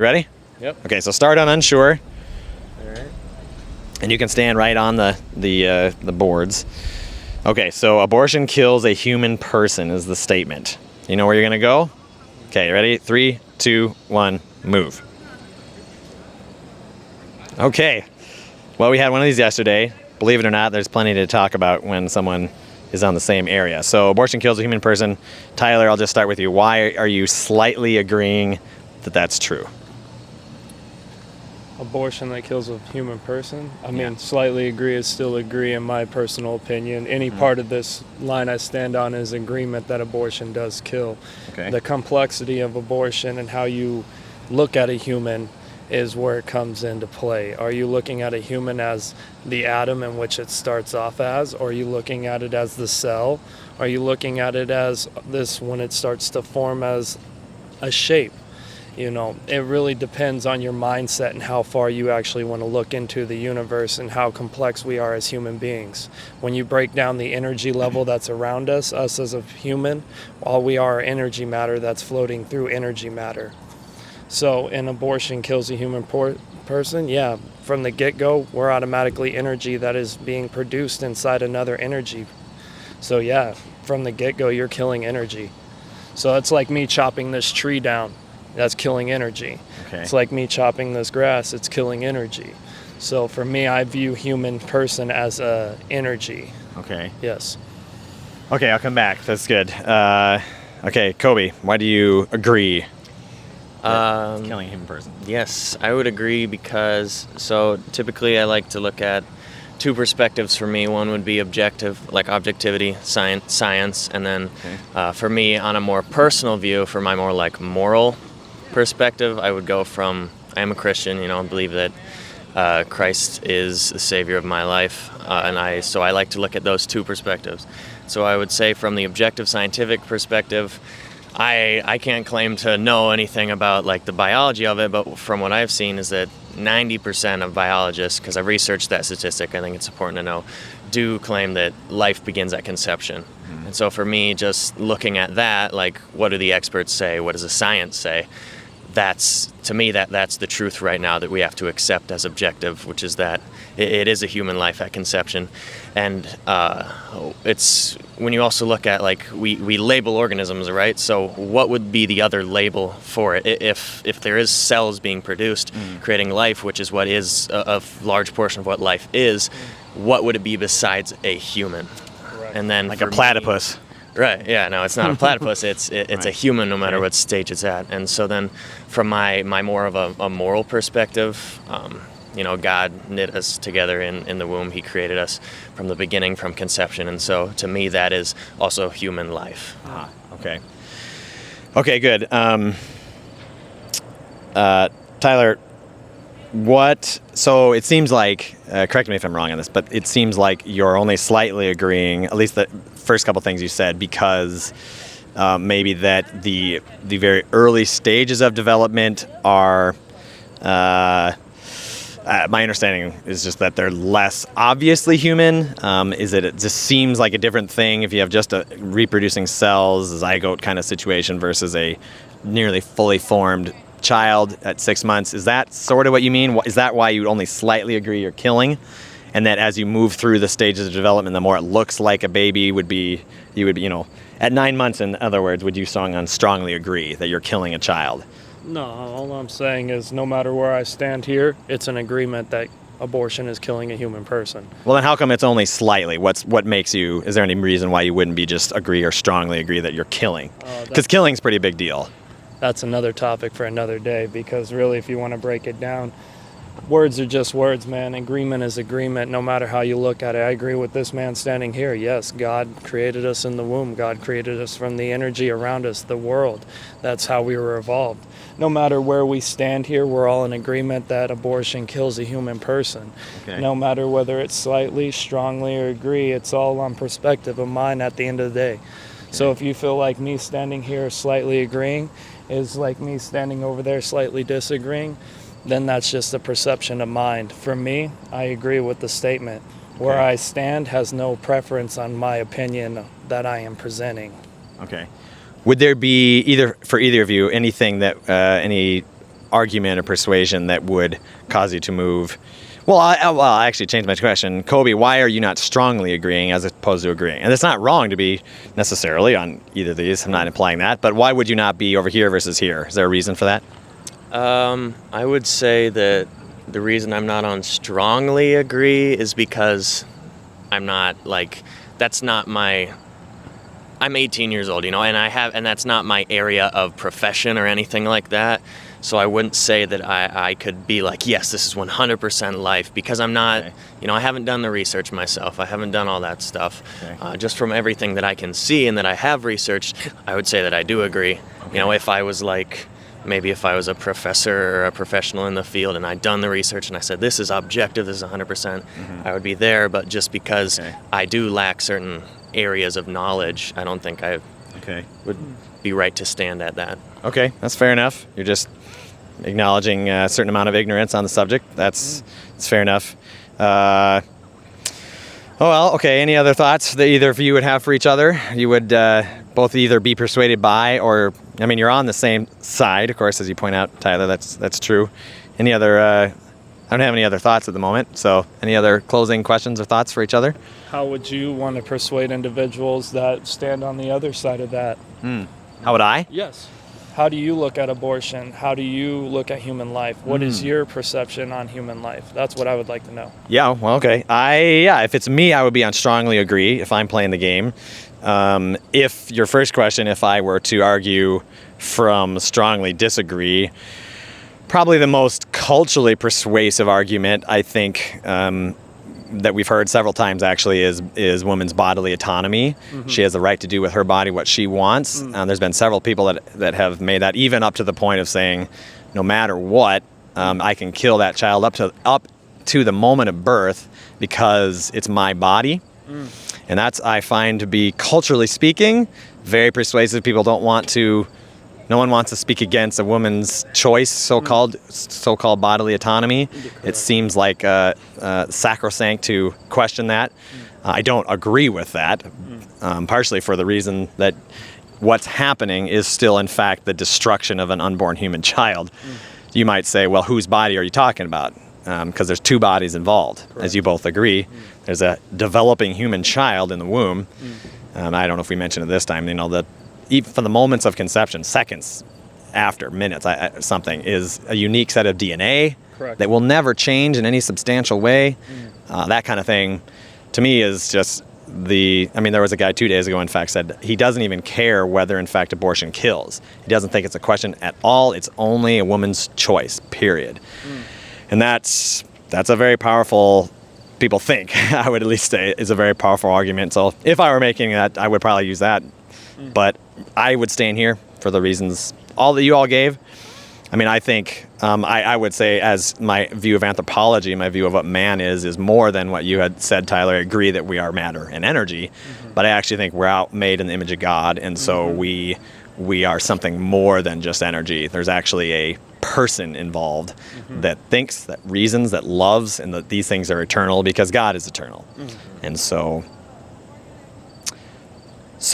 Ready? Yep. Okay, so start on unsure. All right. And you can stand right on the boards. Okay, so abortion kills a human person is the statement. You know where you're going to go? Okay, ready? 3, 2, 1, move. Okay. Well, we had one of these yesterday. Believe it or not, there's plenty to talk about when someone is on the same area. So abortion kills a human person. Tyler, I'll just start with you. Why are you slightly agreeing that that's true? Abortion that kills a human person? I mean, slightly agree is still agree in my personal opinion. Any part of this line I stand on is agreement that abortion does kill. Okay. The complexity of abortion and how you look at a human is where it comes into play. Are you looking at a human as the atom in which it starts off as? Or are you looking at it as the cell? Are you looking at it as this when it starts to form as a shape? You know, it really depends on your mindset and how far you actually want to look into the universe and how complex we are as human beings. When you break down the energy level that's around us as a human, all we are energy matter that's floating through energy matter. So an abortion kills a human person, yeah, from the get-go, we're automatically energy that is being produced inside another energy. So yeah, from the get-go, you're killing energy. So it's like me chopping this tree down. That's killing energy. Okay. It's like me chopping this grass. It's killing energy. So for me, I view human person as a energy. Okay. Yes. Okay, I'll come back. That's good. Okay, Kobe, why do you agree? It's killing a human person. Yes, I would agree because, so typically I like to look at two perspectives for me. One would be objective, like objectivity, science, and then for me, on a more personal view, for my more like moral perspective, I would go from, I am a Christian, I believe that Christ is the savior of my life, so I like to look at those two perspectives. So I would say from the objective scientific perspective, I can't claim to know anything about like the biology of it, but from what I've seen is that 90% of biologists, because I've researched that statistic, I think it's important to know, do claim that life begins at conception. Mm-hmm. And so for me, just looking at that, like what do the experts say? What does the science say? That's, to me, that's the truth right now that we have to accept as objective, which is that it is a human life at conception. And it's, when you also look at, like, we label organisms, right? So what would be the other label for it? If there is cells being produced, creating life, which is what is a large portion of what life is, what would it be besides a human? Correct. And then Like a platypus. Right, yeah, no, it's not a platypus, it's Right. a human no matter what stage it's at. And so then from my more of a moral perspective, God knit us together in the womb. He created us from the beginning, from conception. And so to me, that is also human life. Ah, okay. Okay, good. Tyler, so it seems like, correct me if I'm wrong on this, but it seems like you're only slightly agreeing, at least the first couple things you said, because maybe that the very early stages of development are, my understanding is just that they're less obviously human. It just seems like a different thing if you have just a reproducing cells, a zygote kind of situation versus a nearly fully formed child at 6 months. Is that sort of what you mean? Is that why you only slightly agree you're killing? And that as you move through the stages of development, the more it looks like a baby would be, at 9 months, in other words, would you strongly agree that you're killing a child? No, all I'm saying is no matter where I stand here, it's an agreement that abortion is killing a human person. Well, then how come it's only slightly? What makes you, is there any reason why you wouldn't be just agree or strongly agree that you're killing? Because killing's a pretty big deal. That's another topic for another day, because really, if you want to break it down, words are just words, man. Agreement is agreement, no matter how you look at it. I agree with this man standing here. Yes, God created us in the womb. God created us from the energy around us, the world. That's how we were evolved. No matter where we stand here, we're all in agreement that abortion kills a human person. Okay. No matter whether it's slightly, strongly, or agree, it's all on perspective of mine at the end of the day. Okay. So if you feel like me standing here slightly agreeing is like me standing over there slightly disagreeing, then that's just a perception of mind. For me, I agree with the statement. Where I stand has no preference on my opinion that I am presenting. Okay. Would there be, for either of you, anything that, any argument or persuasion that would cause you to move. Well, I actually changed my question. Kobe, why are you not strongly agreeing as opposed to agreeing? And it's not wrong to be necessarily on either of these. I'm not implying that. But why would you not be over here versus here? Is there a reason for that? I would say that the reason I'm not on strongly agree is because I'm not like, that's not my, I'm 18 years old, you know, and that's not my area of profession or anything like that. So I wouldn't say that I could be like, yes, this is 100% life, because I'm not, Okay. you know, I haven't done the research myself. I haven't done all that stuff. Okay. Just from everything that I can see and that I have researched, I would say that I do agree. You know, if I was like, maybe if I was a professor or a professional in the field and I'd done the research and I said, this is objective, this is 100%, I would be there. But just because Okay. I do lack certain areas of knowledge, I don't think I Okay. would be right to stand at that. Okay, that's fair enough. You're just acknowledging a certain amount of ignorance on the subject. That's fair enough. Oh well, okay. Any other thoughts that either of you would have for each other? You would both either be persuaded by, or I mean, you're on the same side, of course, as you point out, Tyler. That's true. Any other? I don't have any other thoughts at the moment. So, any other closing questions or thoughts for each other? How would you want to persuade individuals that stand on the other side of that? How would I? Yes. How do you look at abortion? How do you look at human life? What is your perception on human life? That's what I would like to know. Yeah, well, okay. If it's me, I would be on strongly agree if I'm playing the game. If your first question, if I were to argue from strongly disagree, probably the most culturally persuasive argument, I think, that we've heard several times actually is women's bodily autonomy. She has the right to do with her body what she wants. There's been several people that have made that, even up to the point of saying, no matter what, I can kill that child up to the moment of birth because it's my body. And that's, I find, to be, culturally speaking, very persuasive. No one wants to speak against a woman's choice, so-called bodily autonomy. It seems like sacrosanct to question that. I don't agree with that, partially for the reason that what's happening is still, in fact, the destruction of an unborn human child. You might say, well, whose body are you talking about? Because there's two bodies involved, as you both agree. There's a developing human child in the womb. I don't know if we mentioned it this time, even from the moments of conception, seconds after, minutes, something, is a unique set of DNA that will never change in any substantial way. That kind of thing, to me, is just there was a guy 2 days ago, in fact, said he doesn't even care whether, in fact, abortion kills. He doesn't think it's a question at all. It's only a woman's choice, period. And that's a very powerful, people think, I would at least say, is a very powerful argument. So if I were making that, I would probably use that. But I would stand here for the reasons all that you all gave. I mean, I think I would say, as my view of anthropology, my view of what man is more than what you had said, Tyler. I agree that we are matter and energy, but I actually think we're out made in the image of God, and so we are something more than just energy. There's actually a person involved that thinks, that reasons, that loves, and that these things are eternal because God is eternal. And so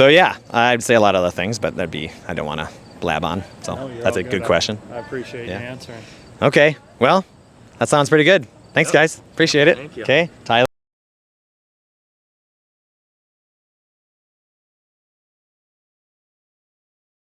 yeah, I'd say a lot of other things, but I don't want to blab on. So that's a good question. I appreciate you answering. Okay, well, that sounds pretty good. Thanks, guys. Appreciate it. Thank you. Okay, Tyler.